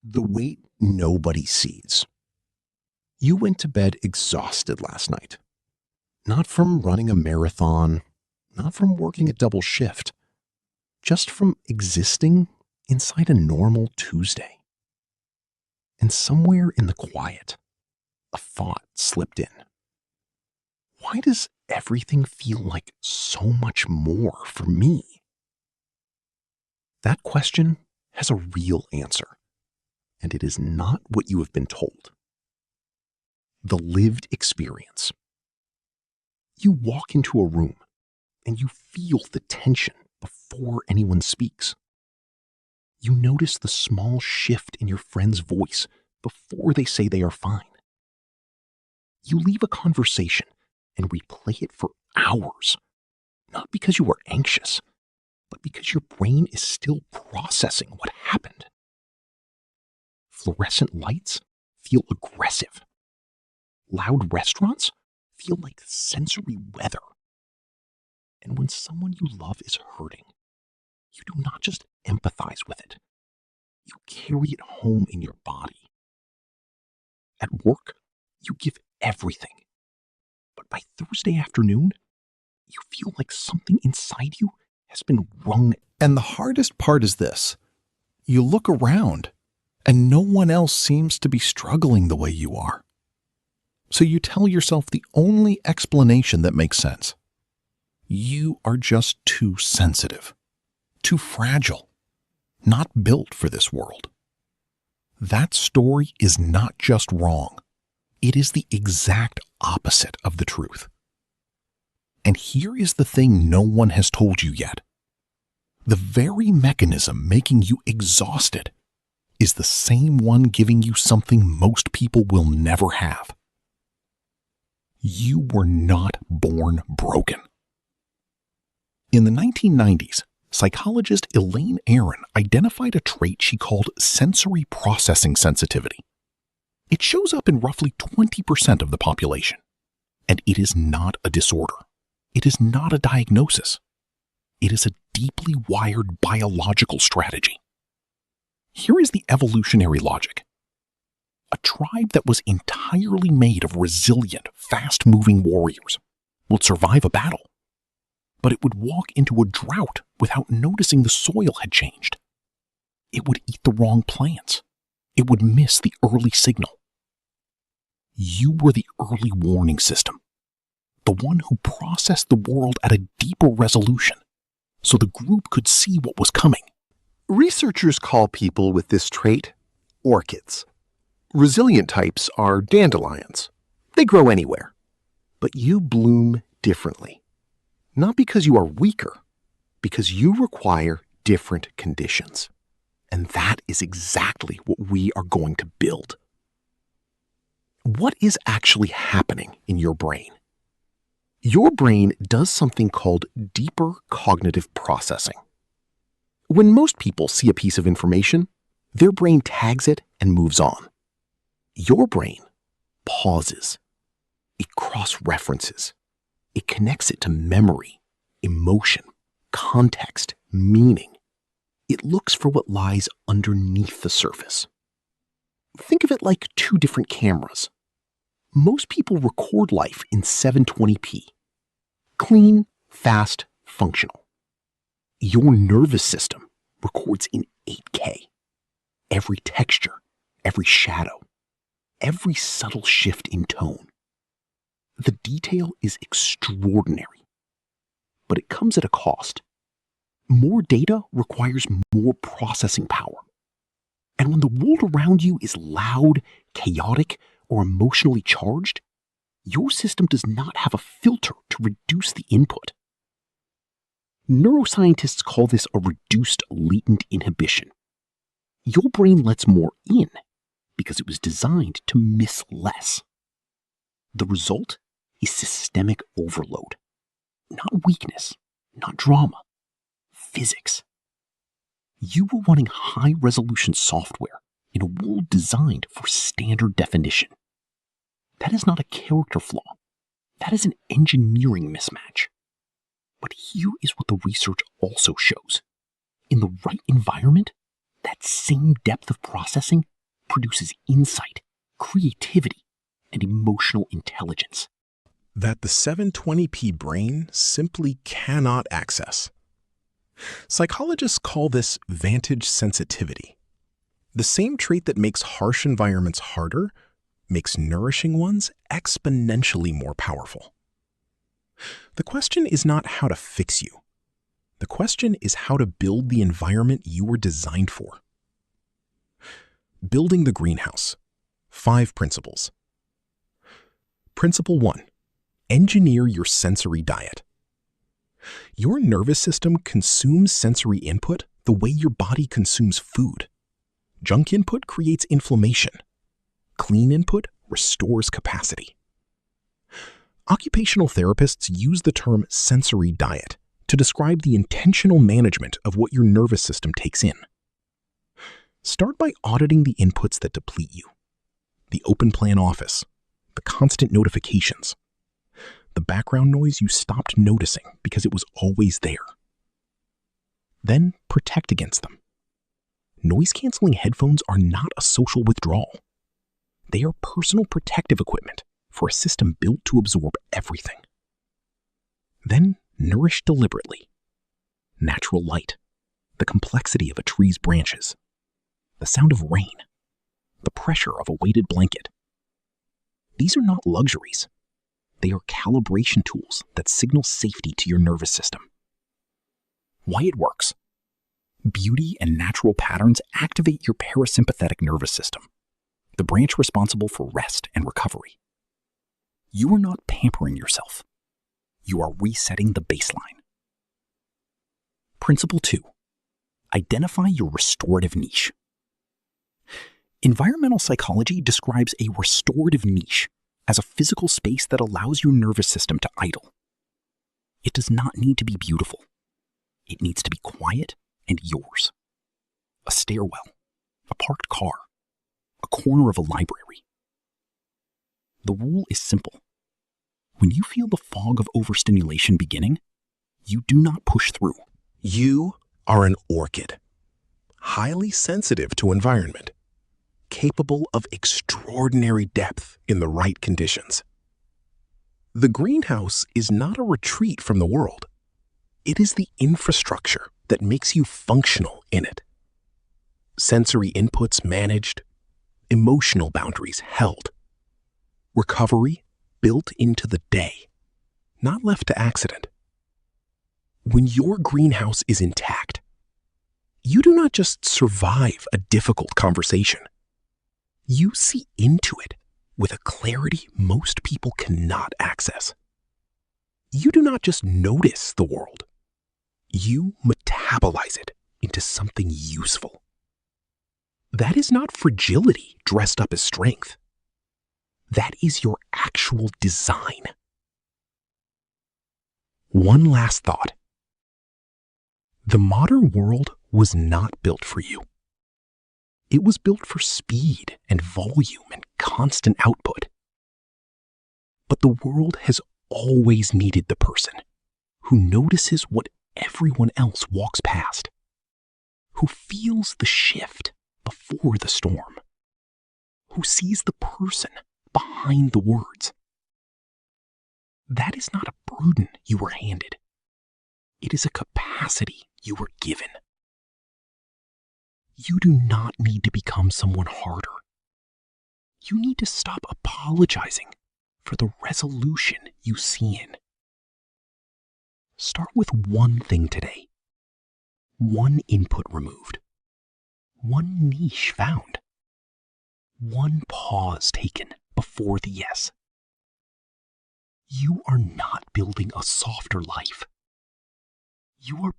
The weight nobody sees. You went to bed exhausted last night. Not from running a marathon, not from working a double shift, just from existing inside a normal Tuesday. And somewhere in the quiet, a thought slipped in. Why does everything feel like so much more for me? That question has a real answer, and it is not what you have been told. The lived experience. You walk into a room and you feel the tension before anyone speaks. You notice the small shift in your friend's voice before they say they are fine. You leave a conversation and replay it for hours, not because you are anxious, but because your brain is still processing what happened. Fluorescent lights feel aggressive. Loud restaurants feel like sensory weather. And when someone you love is hurting, you do not just empathize with it. You carry it home in your body. At work, you give everything. But by Thursday afternoon, you feel like something inside you has been wrung. And the hardest part is this. You look around, and no one else seems to be struggling the way you are. So you tell yourself the only explanation that makes sense. You are just too sensitive, too fragile, not built for this world. That story is not just wrong. It is the exact opposite of the truth. And here is the thing no one has told you yet. The very mechanism making you exhausted is the same one giving you something most people will never have. You were not born broken. In the 1990s, psychologist Elaine Aron identified a trait she called sensory processing sensitivity. It shows up in roughly 20% of the population, and it is not a disorder. It is not a diagnosis. It is a deeply wired biological strategy. Here is the evolutionary logic. A tribe that was entirely made of resilient, fast-moving warriors would survive a battle, but it would walk into a drought without noticing the soil had changed. It would eat the wrong plants. It would miss the early signal. You were the early warning system, the one who processed the world at a deeper resolution, so the group could see what was coming. Researchers call people with this trait orchids. Resilient types are dandelions. They grow anywhere. But you bloom differently. Not because you are weaker, because you require different conditions. And that is exactly what we are going to build. What is actually happening in your brain? Your brain does something called deeper cognitive processing. When most people see a piece of information, their brain tags it and moves on. Your brain pauses. It cross-references. It connects it to memory, emotion, context, meaning. It looks for what lies underneath the surface. Think of it like two different cameras. Most people record life in 720p. Clean, fast, functional. Your nervous system records in 8K. Every texture, every shadow, every subtle shift in tone. The detail is extraordinary, but it comes at a cost. More data requires more processing power. And when the world around you is loud, chaotic, or emotionally charged, your system does not have a filter to reduce the input. Neuroscientists call this a reduced latent inhibition. Your brain lets more in because it was designed to miss less. The result is systemic overload. Not weakness, not drama, physics. You were running high-resolution software in a world designed for standard definition. That is not a character flaw. That is an engineering mismatch. But here is what the research also shows. In the right environment, that same depth of processing produces insight, creativity, and emotional intelligence that the 720p brain simply cannot access. Psychologists call this vantage sensitivity. The same trait that makes harsh environments harder makes nourishing ones exponentially more powerful. The question is not how to fix you. The question is how to build the environment you were designed for. Building the greenhouse. 5 principles. Principle 1. Engineer your sensory diet. Your nervous system consumes sensory input the way your body consumes food. Junk input creates inflammation. Clean input restores capacity. Occupational therapists use the term sensory diet to describe the intentional management of what your nervous system takes in. Start by auditing the inputs that deplete you. The open plan office, the constant notifications, the background noise you stopped noticing because it was always there. Then protect against them. Noise-canceling headphones are not a social withdrawal. They are personal protective equipment for a system built to absorb everything. Then nourish deliberately. Natural light, the complexity of a tree's branches, the sound of rain, the pressure of a weighted blanket. These are not luxuries. They are calibration tools that signal safety to your nervous system. Why it works. Beauty and natural patterns activate your parasympathetic nervous system, the branch responsible for rest and recovery. You are not pampering yourself. You are resetting the baseline. Principle 2. Identify your restorative niche. Environmental psychology describes a restorative niche as a physical space that allows your nervous system to idle. It does not need to be beautiful. It needs to be quiet and yours. A stairwell, a parked car, a corner of a library. The rule is simple. When you feel the fog of overstimulation beginning, you do not push through. You are an orchid, highly sensitive to environment, capable of extraordinary depth in the right conditions. The greenhouse is not a retreat from the world. It is the infrastructure that makes you functional in it. Sensory inputs managed, emotional boundaries held, recovery built into the day, not left to accident. When your greenhouse is intact, you do not just survive a difficult conversation. You see into it with a clarity most people cannot access. You do not just notice the world. You metabolize it into something useful. That is not fragility dressed up as strength. That is your actual design. One last thought. The modern world was not built for you. It was built for speed and volume and constant output. But the world has always needed the person who notices what everyone else walks past, who feels the shift before the storm, who sees the person behind the words. That is not a burden you were handed. It is a capacity you were given. You do not need to become someone harder. You need to stop apologizing for the resolution you see in. Start with one thing today. One input removed. One niche found. One pause taken before the yes. You are not building a softer life. You are